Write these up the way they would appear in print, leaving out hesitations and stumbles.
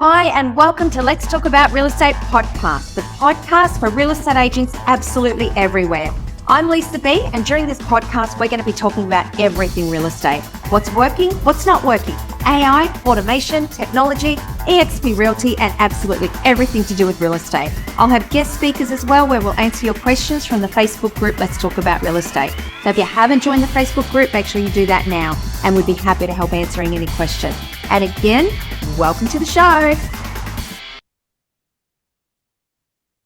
Hi, and welcome to Let's Talk About Real Estate podcast, the podcast for real estate agents absolutely everywhere. I'm Lisa B, and during this podcast, we're going to be talking about everything real estate. What's working, what's not working, AI, automation, technology, eXp Realty, and absolutely everything to do with real estate. I'll have guest speakers as well, where we'll answer your questions from the Facebook group, Let's Talk About Real Estate. So if you haven't joined the Facebook group, make sure you do that now, and we'd be happy to help answering any question. And again, welcome to the show.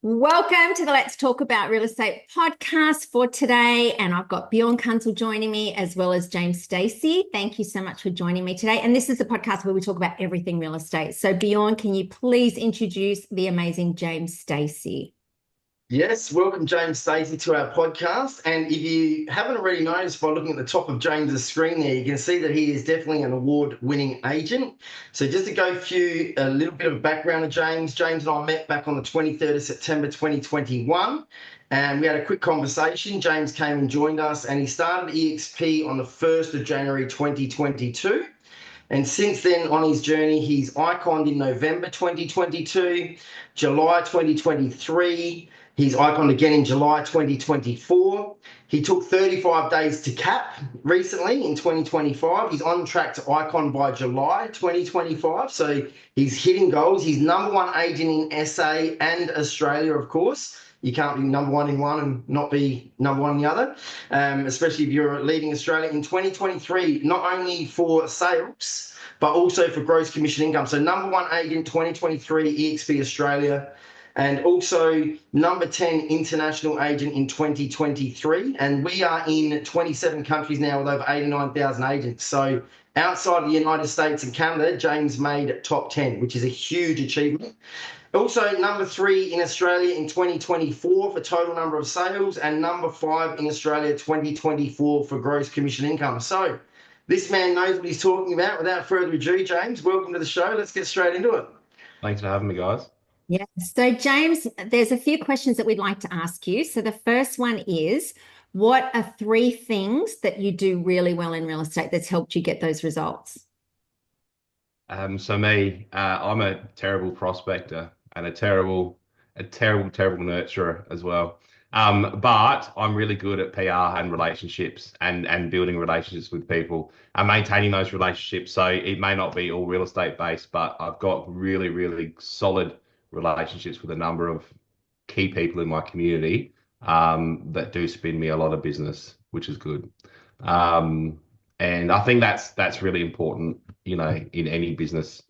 Welcome to the Let's Talk About Real Estate podcast for today. And I've got Bjorn Kunzel joining me as well as James Stacy. Thank you so much for joining me today. And this is the podcast where we talk about everything real estate. So Bjorn, can you please introduce the amazing James Stacy? Yes, welcome James Stacy to our podcast. And if you haven't already noticed by looking at the top of James's screen there, you can see that he is definitely an award-winning agent. So just to go through a little bit of background of James, James and I met back on the 23rd of September 2021, and we had a quick conversation. James came and joined us, and he started eXp on the 1st of January 2022. And since then, on his journey, he's iconed in November 2022, July 2023, he's iconed again in July 2024. He took 35 days to cap recently in 2025. He's on track to icon by July 2025. So he's hitting goals. He's number one agent in SA and Australia, of course. You can't be number one in one and not be number one in the other, especially if you're leading Australia in 2023, not only for sales, but also for gross commission income. So number one agent 2023, eXp Australia, and also number 10 international agent in 2023. And we are in 27 countries now with over 89,000 agents. So outside of the United States and Canada, James made top 10, which is a huge achievement. Also, number 3 in Australia in 2024 for total number of sales, and number 5 in Australia 2024 for gross commission income. So this man knows what he's talking about. Without further ado, James, welcome to the show. Let's get straight into it. Thanks for having me, guys. Yeah. So James, there's a few questions that we'd like to ask you. So the first one is, what are 3 things that you do really well in real estate that's helped you get those results? I'm a terrible prospector and a terrible nurturer as well. But I'm really good at PR and relationships and building relationships with people and maintaining those relationships. So it may not be all real estate based, but I've got really, really solid relationships with a number of key people in my community that do spin me a lot of business, which is good. And I think that's really important, in any business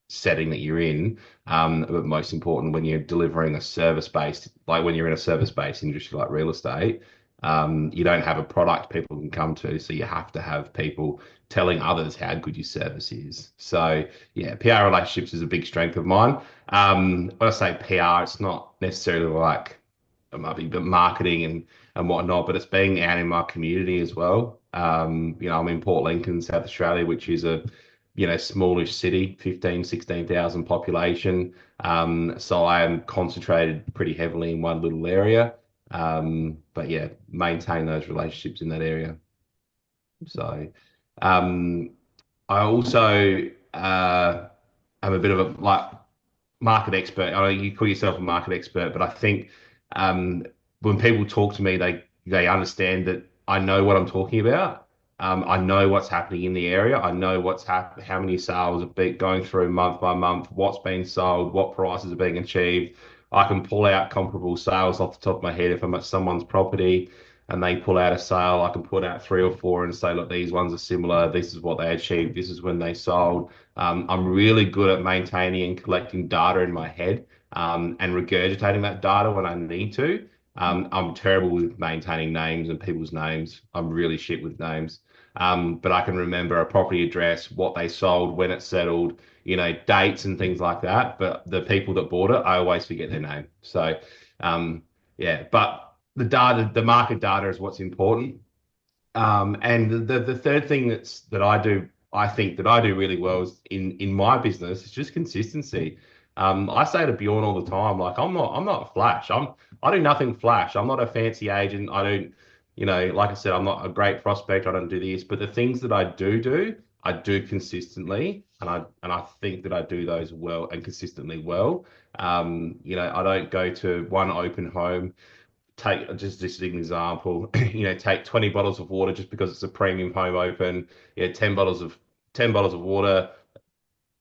setting that you're in, but most important when you're delivering a service-based, like when you're in a service-based industry like real estate, you don't have a product people can come to, so you have to have people telling others how good your service is. So yeah, PR relationships is a big strength of mine. When I say PR, it's not necessarily like it might be marketing and whatnot, but it's being out in my community as well. I'm in Port Lincoln, South Australia, which is a smallish city, 16,000 population. So I am concentrated pretty heavily in one little area. But yeah, maintain those relationships in that area. So I also am a bit of a market expert. I know you call yourself a market expert, but I think when people talk to me, they understand that I know what I'm talking about. I know what's happening in the area. I know how many sales have been going through month by month, what's been sold, what prices are being achieved. I can pull out comparable sales off the top of my head. If I'm at someone's property and they pull out a sale, I can put out 3 or 4 and say, look, these ones are similar. This is what they achieved. This is when they sold. I'm really good at maintaining and collecting data in my head and regurgitating that data when I need to. I'm terrible with maintaining names and people's names. I'm really shit with names. But I can remember a property address, what they sold, when it settled, dates and things like that. But the people that bought it, I always forget their name. So, yeah, but the market data is what's important. And the third thing I think that I do really well is in my business is just consistency. I say to Bjorn all the time, like I'm not flash. I do nothing flash. I'm not a fancy agent. I don't, like I said, I'm not a great prospect. I don't do this, but the things that I do, I do consistently, and I think that I do those well and consistently well. I don't go to one open home, take just an example, take 20 bottles of water just because it's a premium home open, 10 bottles of water,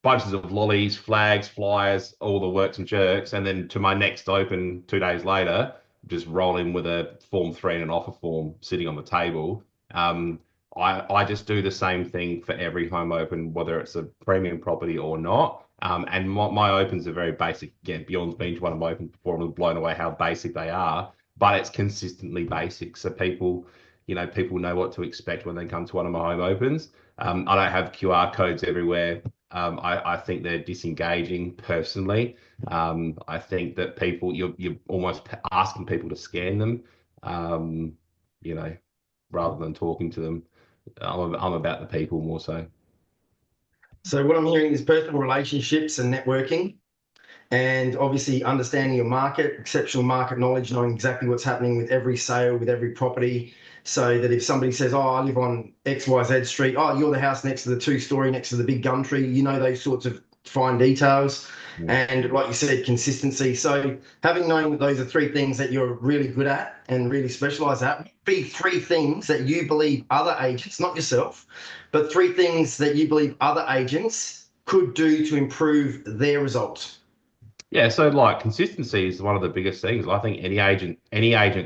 bunches of lollies, flags, flyers, all the works and jerks, and then to my next open 2 days later, just roll in with a Form 3 and an offer form sitting on the table. Um, I just do the same thing for every home open, whether it's a premium property or not. And my opens are very basic. Again, Bjorn's been to one of my opens before and was blown away how basic they are, but it's consistently basic. So people know what to expect when they come to one of my home opens. I don't have QR codes everywhere. I think they're disengaging personally. I think that you're almost asking people to scan them, um, you know, rather than talking to them. I'm about the people more so. So what I'm hearing is personal relationships and networking, and obviously understanding your market, exceptional market knowledge, knowing exactly what's happening with every sale, with every property, so that if somebody says, oh, I live on XYZ Street, oh, you're the house next to the two-story, next to the big gum tree, those sorts of fine details. Mm. And like you said, consistency. So having known that those are three things that you're really good at and really specialize at, be three things that you believe other agents, not yourself, but three things that you believe other agents could do to improve their results. Yeah, so like consistency is one of the biggest things. I think any agent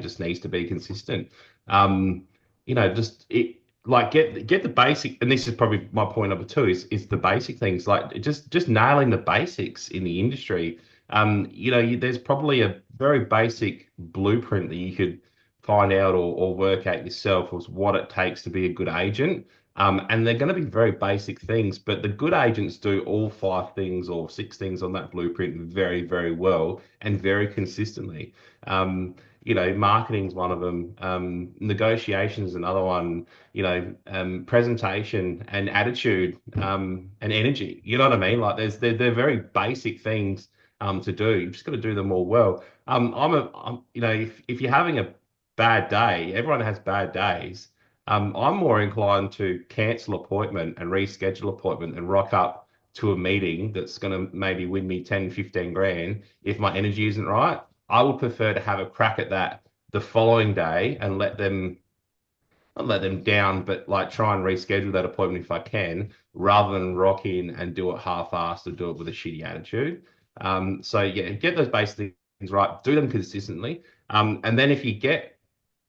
just needs to be consistent. Um, just it like get the basic, and this is probably my point number two is the basic things like just nailing the basics in the industry. There's probably a very basic blueprint that you could find out or work out yourself as what it takes to be a good agent. And they're going to be very basic things, but the good agents do all five things or six things on that blueprint very, very well and very consistently. Marketing's one of them. Negotiation is another one. Presentation and attitude, and energy. You know what I mean? Like they're very basic things to do. You've just got to do them all well. If you're having a bad day, everyone has bad days. I'm more inclined to cancel appointment and reschedule appointment and rock up to a meeting that's going to maybe win me 10, 15 grand if my energy isn't right. I would prefer to have a crack at that the following day and not let them down, but like try and reschedule that appointment if I can, rather than rock in and do it half-assed or do it with a shitty attitude. So yeah, get those basic things right, do them consistently. And then if you get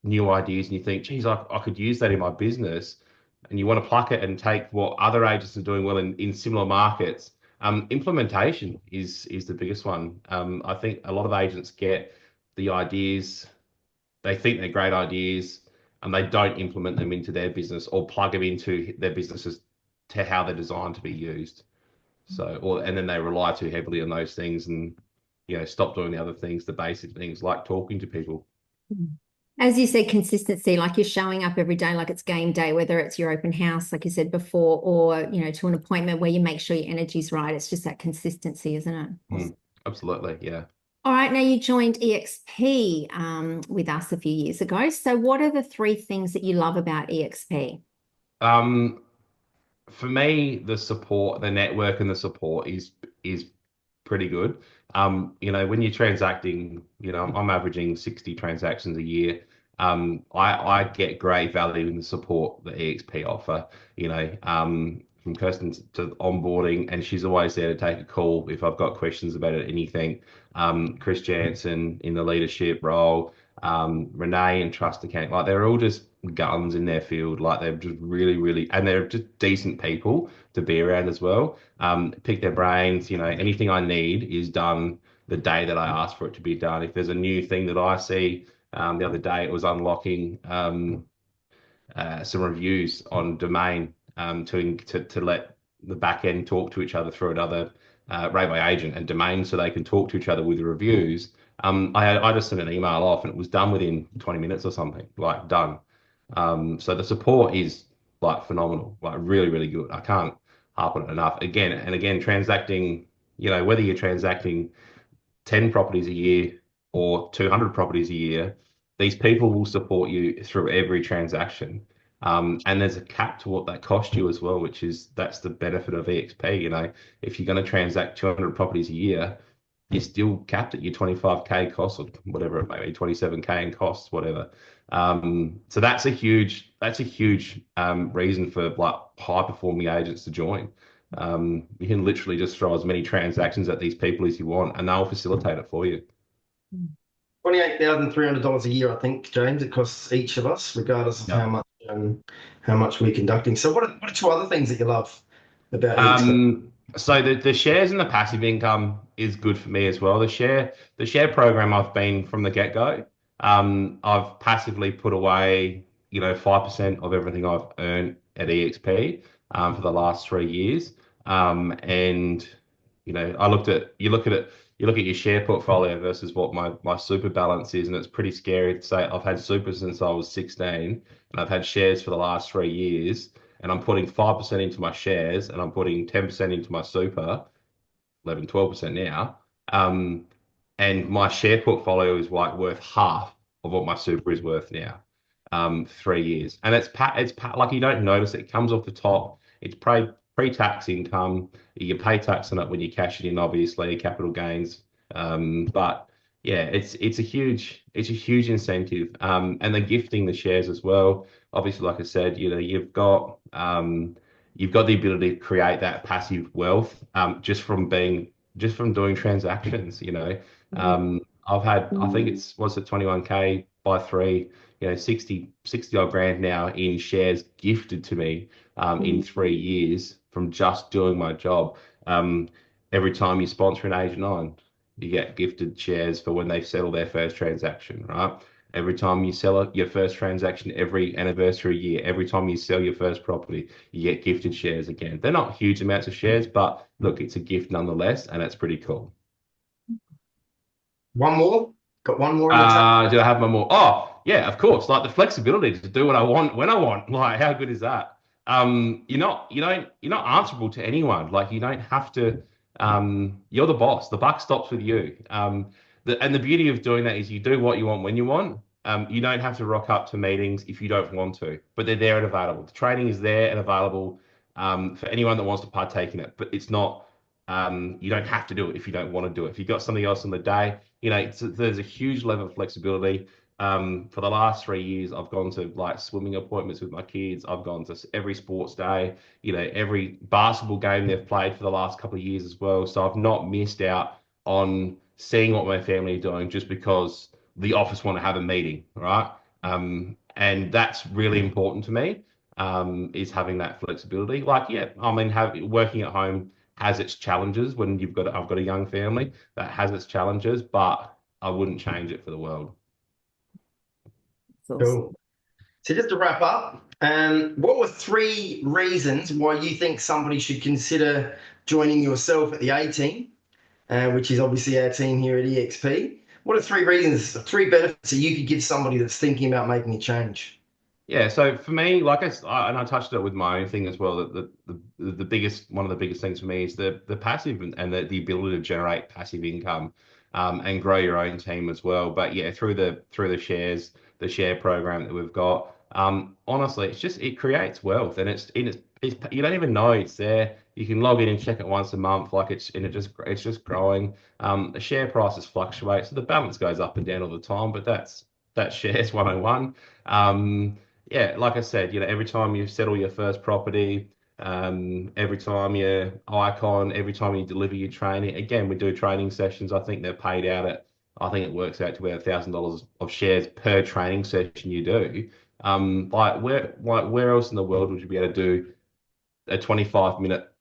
new ideas and you think, geez, I could use that in my business, and you want to pluck it and take what other agents are doing well in similar markets, implementation is the biggest one. I think a lot of agents get the ideas, they think they're great ideas, and they don't implement them into their business or plug them into their businesses to how they're designed to be used. And then they rely too heavily on those things and stop doing the other things, the basic things like talking to people. As you said, consistency, like you're showing up every day, like it's game day, whether it's your open house, like you said before, or, to an appointment where you make sure your energy's right. It's just that consistency, isn't it? Absolutely. Yeah. All right. Now you joined eXp with us a few years ago. So what are the three things that you love about eXp? For me, the support, the network and the support is pretty good. When you're transacting, I'm averaging 60 transactions a year. I get great value in the support that eXp offer, from Kirsten to onboarding, and she's always there to take a call if I've got questions about anything. Chris Jansen in the leadership role, Renee and Trust Account, like they're all just guns in their field. Like they're just really, really, and they're just decent people to be around as well. Pick their brains, anything I need is done the day that I ask for it to be done. If there's a new thing that I see, the other day it was unlocking some reviews on domain to let the back end talk to each other through another Railway agent and domain so they can talk to each other with the reviews. I just sent an email off and it was done within 20 minutes or something, like done. So the support is like phenomenal, like really, really good. I can't harp on it enough. Again and again, transacting, whether you're transacting 10 properties a year or 200 properties a year, these people will support you through every transaction. And there's a cap to what that costs you as well, that's the benefit of EXP. If you're going to transact 200 properties a year, you're still capped at your 25K cost or whatever it may be, 27K in costs, whatever. So that's a huge reason for like high performing agents to join. You can literally just throw as many transactions at these people as you want, and they'll facilitate it for you. $28,300 a year, I think, James. It costs each of us, regardless of Yeah. how much we're conducting. So, what are two other things that you love about eXp? So the shares and the passive income is good for me as well. The share program I've been from the get-go. I've passively put away, 5% of everything I've earned at EXP for the last 3 years. And I looked at you look at your share portfolio versus what my super balance is, and it's pretty scary to say I've had super since I was 16, and I've had shares for the last 3 years, and I'm putting 5% into my shares, and I'm putting 10% into my super, 11, 12% now. Um, and my share portfolio is like worth half of what my super is worth now. 3 years, and like you don't notice it. It comes off the top. It's pre-tax income. You pay tax on it when you cash it in, obviously, capital gains. But yeah, it's a huge incentive. And then gifting the shares as well. Obviously, like I said, you've got the ability to create that passive wealth just from doing transactions. I think was it 21K by three, 60 odd grand now in shares gifted to me in 3 years from just doing my job. Every time you sponsor an agent on, you get gifted shares for when they settle their first transaction, right? Every time you sell your first transaction, every anniversary year, every time you sell your first property, you get gifted shares again. They're not huge amounts of shares, but look, it's a gift nonetheless, and it's pretty cool. One more? Got one more in the tank? Do I have my more? Oh, yeah, of course. Like the flexibility to do what I want when I want. Like, how good is that? You're not answerable to anyone. Like, you don't have to. You're the boss. The buck stops with you. And the beauty of doing that is you do what you want when you want. You don't have to rock up to meetings if you don't want to, but they're there and available. The training is there and available for anyone that wants to partake in it. But it's not. You don't have to do it if you don't want to do it. If you've got something else on the day, there's a huge level of flexibility. For the last 3 years, I've gone to like swimming appointments with my kids. I've gone to every sports day, every basketball game they've played for the last couple of years as well. So I've not missed out on seeing what my family are doing just because the office want to have a meeting, right? And that's really important to me, is having that flexibility. Like, yeah, I mean, working at home has its challenges when I've got a young family that has its challenges, but I wouldn't change it for the world. Cool. So just to wrap up, what were 3 reasons why you think somebody should consider joining yourself at the A team, which is obviously our team here at EXP? What are 3 reasons, 3 benefits that you could give somebody that's thinking about making a change? Yeah, so for me, like and I touched it with my own thing as well. That one of the biggest things for me is the passive and the ability to generate passive income, and grow your own team as well. But yeah, through the share program that we've got, honestly, it creates wealth, and it's you don't even know it's there. You can log in and check it once a month, like it's just growing. The share prices fluctuate, so the balance goes up and down all the time. But that's shares 101. Yeah, like I said, every time you settle your first property, every time you icon, every time you deliver your training, again, we do training sessions. I think it works out to about $1,000 of shares per training session you do. Where else in the world would you be able to do a 25-minute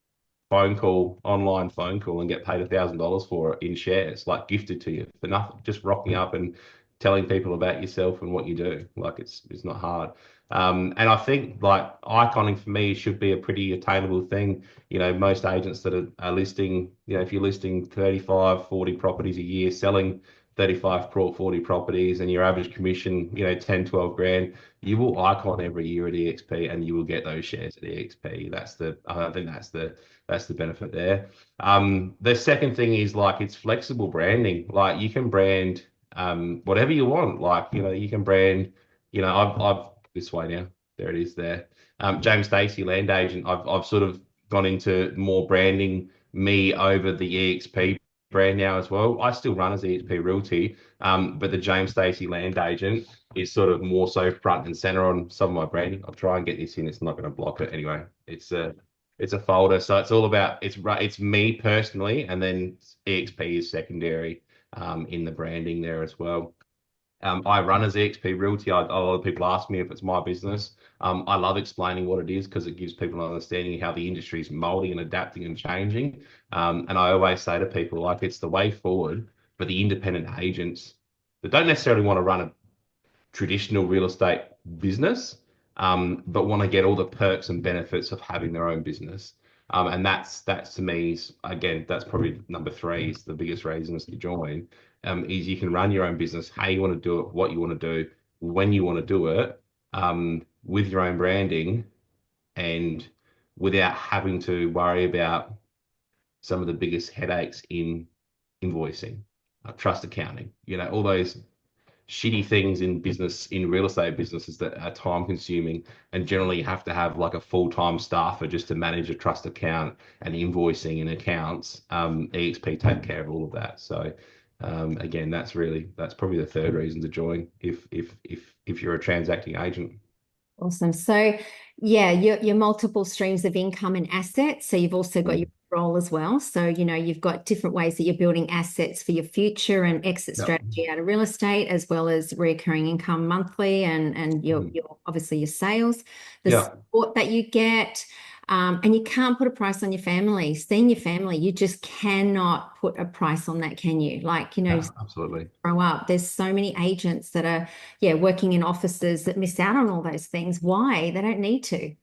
online phone call and get paid $1,000 for it in shares, like gifted to you for nothing, just rocking up and telling people about yourself and what you do. Like it's not hard. And I think like iconing for me should be a pretty attainable thing. Most agents that are listing, if you're listing 35, 40 properties a year, selling 35, 40 properties, and your average commission, 10, 12 grand, you will icon every year at EXP, and you will get those shares at EXP. I think that's the benefit there. The second thing is like it's flexible branding. Like you can brand whatever you want. Like you can brand. I've this way now. There it is there. James Stacy, land agent. I've sort of gone into more branding me over the eXp brand now as well. I still run as eXp Realty, but the James Stacy land agent is sort of more so front and center on some of my branding. I'll try and get this in. It's not going to block it anyway. It's a folder, so it's all about it's me personally, and then eXp is secondary in the branding there as well. I run as eXp Realty. A lot of people ask me if it's my business. I love explaining what it is because it gives people an understanding of how the industry is molding and adapting and changing. And I always say to people, like, it's the way forward for the independent agents that don't necessarily want to run a traditional real estate business, but want to get all the perks and benefits of having their own business. And that's to me again, that's probably number three is the biggest reasons to join. Is you can run your own business, how you want to do it, what you want to do, when you want to do it, with your own branding, and without having to worry about some of the biggest headaches in invoicing, trust accounting, all those shitty things in business, in real estate businesses that are time consuming, and generally you have to have like a full-time staffer just to manage a trust account and invoicing and accounts. eXp take care of all of that. So again, that's probably the third reason to join if you're a transacting agent. Awesome. So yeah, your multiple streams of income and assets. So you've also got your role as well. So, you've got different ways that you're building assets for your future and exit strategy out of real estate, as well as recurring income monthly and your obviously your sales, the support that you get. And you can't put a price on your family. Seeing your family, you just cannot put a price on that, can you? Absolutely. Grow up. There's so many agents that are, working in offices that miss out on all those things. Why? They don't need to,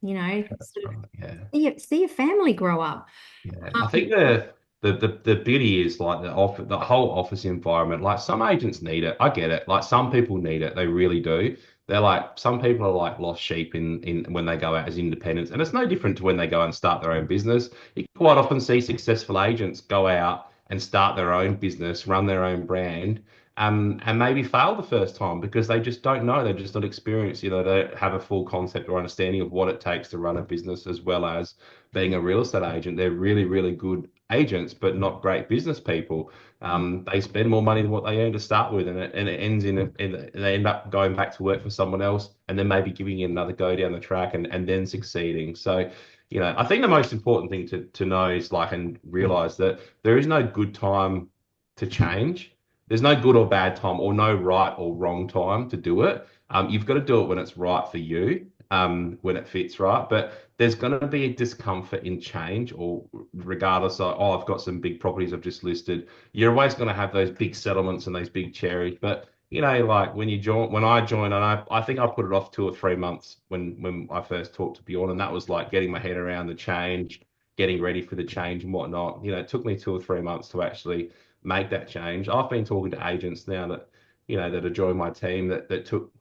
see your family grow up. Yeah, I think the beauty is like the whole office environment. Like some agents need it. I get it. Like some people need it. They really do. They're like some people are like lost sheep in when they go out as independents, and it's no different to when they go and start their own business. You quite often see successful agents go out and start their own business, run their own brand, and maybe fail the first time because they just don't know. They're just not experienced. They don't have a full concept or understanding of what it takes to run a business as well as being a real estate agent. They're really, really good agents, but not great business people. They spend more money than what they earn to start with, and it ends in they end up going back to work for someone else, and then maybe giving it another go down the track, and then succeeding. So, I think the most important thing to know is and realize that there is no good time to change. There's no good or bad time, or no right or wrong time to do it. You've got to do it when it's right for you, when it fits right. But there's going to be a discomfort in change, or regardless of, I've got some big properties I've just listed. You're always going to have those big settlements and those big cherries. But when I joined, and I think I put it off 2 or 3 months when I first talked to Bjorn, and that was like getting my head around the change, getting ready for the change and whatnot. It took me 2 or 3 months to actually make that change. I've been talking to agents now that that have joined my team that took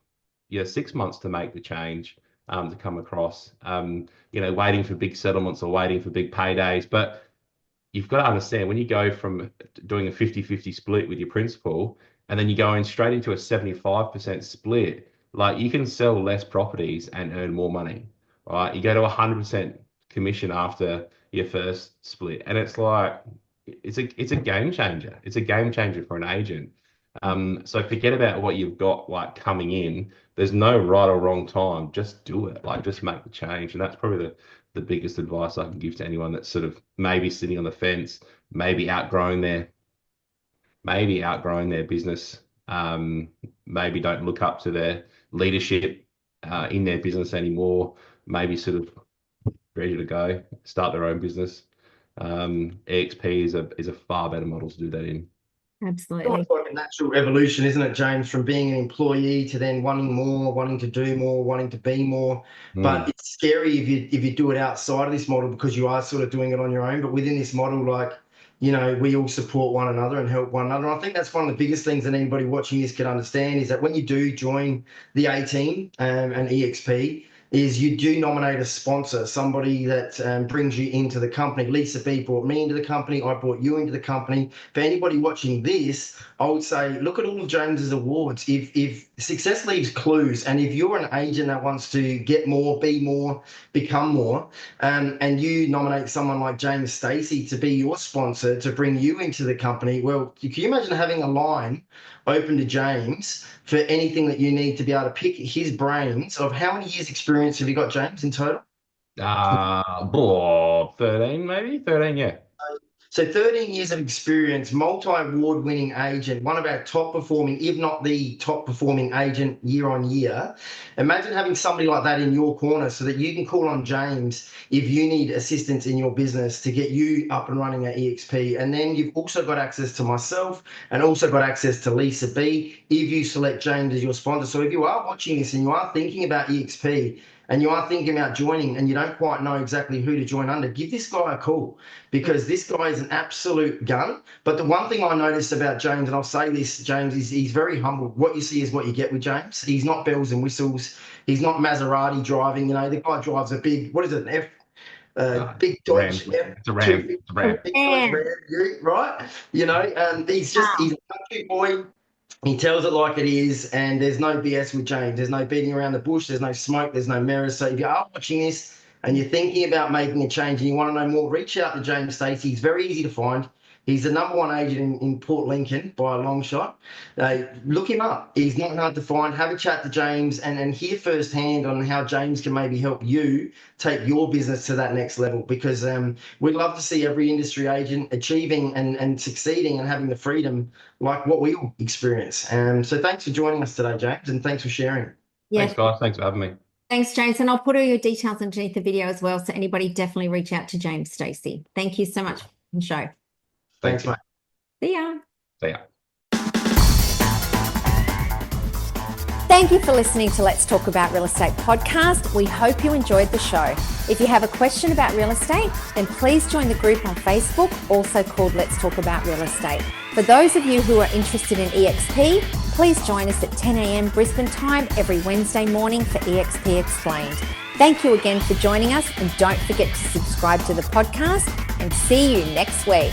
6 months to make the change, to come across, waiting for big settlements or waiting for big paydays. But you've got to understand when you go from doing a 50-50 split with your principal and then you go in straight into a 75% split, like you can sell less properties and earn more money, right? You go to 100% commission after your first split, and it's like it's a game changer. It's a game changer for an agent. So forget about what you've got like coming in. There's no right or wrong time. Just do it. Like just make the change. And that's probably the biggest advice I can give to anyone that's sort of maybe sitting on the fence, maybe outgrowing their business. Maybe don't look up to their leadership in their business anymore. Maybe sort of ready to go, start their own business. eXp is a far better model to do that in. Absolutely. It's like a natural evolution, isn't it, James, from being an employee to then wanting more, wanting to do more, wanting to be more. But it's scary if you do it outside of this model because you are sort of doing it on your own. But within this model, we all support one another and help one another. And I think that's one of the biggest things that anybody watching this can understand is that when you do join the A team and eXp, is you do nominate a sponsor, somebody that brings you into the company. Lisa B brought me into the company. I brought you into the company. For anybody watching this, I would say, look at all of James's awards. If success leaves clues. And if you're an agent that wants to get more, be more, become more, and you nominate someone like James Stacy to be your sponsor to bring you into the company, well, can you imagine having a line open to James for anything that you need to be able to pick his brains of how many years experience have you got, James, in total? 13 maybe? 13, yeah. So 13 years of experience, multi-award winning agent, one of our top performing, if not the top performing agent year on year. Imagine having somebody like that in your corner so that you can call on James if you need assistance in your business to get you up and running at eXp. And then you've also got access to myself and also got access to Lisa B if you select James as your sponsor. So if you are watching this and you are thinking about eXp, and you are thinking about joining and you don't quite know exactly who to join under, give this guy a call because this guy is an absolute gun. But the one thing I noticed about James, and I'll say this, James, is he's very humble. What you see is what you get with James. He's not bells and whistles. He's not Maserati driving. You know, the guy drives a big, what is it, an big Dodge F. It's a Ram. It's a Ram. Big Dodge Ram, right? You know, he's a country boy. He tells it like it is, and there's no BS with James. There's no beating around the bush. There's no smoke. There's no mirrors. So if you are watching this and you're thinking about making a change and you want to know more, reach out to James Stacy. He's very easy to find. He's the #1 agent in Port Lincoln by a long shot. Look him up. He's not hard to find. Have a chat to James and hear firsthand on how James can maybe help you take your business to that next level, because we'd love to see every industry agent achieving and succeeding and having the freedom like what we all experience. So thanks for joining us today, James, and thanks for sharing. Yeah. Thanks, guys. Thanks for having me. Thanks, James. And I'll put all your details underneath the video as well. So anybody definitely reach out to James Stacy. Thank you so much for the show. Thanks, mate. See ya. See ya. Thank you for listening to Let's Talk About Real Estate podcast. We hope you enjoyed the show. If you have a question about real estate, then please join the group on Facebook, also called Let's Talk About Real Estate. For those of you who are interested in eXp, please join us at 10 a.m. Brisbane time every Wednesday morning for eXp Explained. Thank you again for joining us, and don't forget to subscribe to the podcast, and see you next week.